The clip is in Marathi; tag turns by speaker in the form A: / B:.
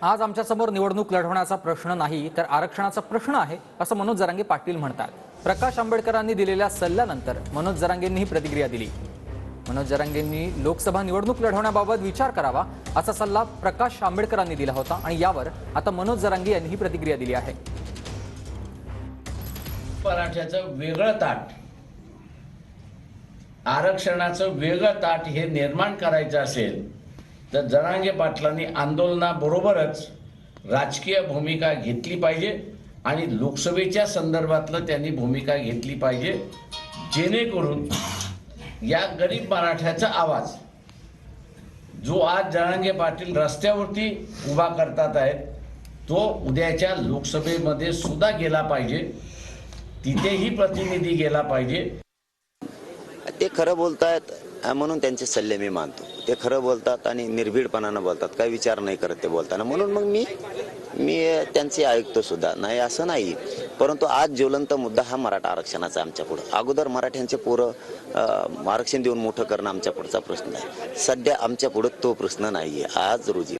A: आज आमच्या समोर निवडणूक लढवण्याचा प्रश्न नाही तर आरक्षणाचा प्रश्न आहे, असं मनोज जरांगे पाटील म्हणतात. प्रकाश आंबेडकरांनी दिलेल्या सल्ल्यानंतर मनोज जरांगेंनी ही प्रतिक्रिया दिली. मनोज जरांगेंनी लोकसभा निवडणूक लढवण्याबाबत विचार करावा असा सल्ला प्रकाश आंबेडकरांनी दिला होता आणि यावर आता मनोज जरांगे यांनी ही प्रतिक्रिया दिली आहे.
B: मराठ्याचं वेगळं ताट, आरक्षणाचं वेगळं ताट हे निर्माण करायचं असेल तर जरांगे पाटलांनी आंदोलनाबरोबरच राजकीय भूमिका घेतली पाहिजे आणि लोकसभेच्या संदर्भातलं त्यांनी भूमिका घेतली पाहिजे, जेणेकरून या गरीब मराठ्याचा आवाज जो आज जरांगे पाटील रस्त्यावरती उभा करतात आहेत तो उद्याच्या लोकसभेमध्ये सुद्धा गेला पाहिजे, तिथेही प्रतिनिधी गेला पाहिजे.
C: ते खरं बोलतायत म्हणून त्यांचे सल्ले मी मानतो. ते खरं बोलतात आणि निर्भीडपणानं बोलतात, काही विचार नाही करत ते बोलताना, म्हणून मग मी त्यांचे ऐकतो सुद्धा नाही असं नाही. परंतु आज ज्वलंत मुद्दा हा मराठा आरक्षणाचा आमच्या पुढं. अगोदर मराठ्यांचे पोरं आरक्षण देऊन मोठं करणं आमच्या पुढचा प्रश्न आहे. सध्या आमच्या पुढं तो प्रश्न नाही आहे आज रोजी.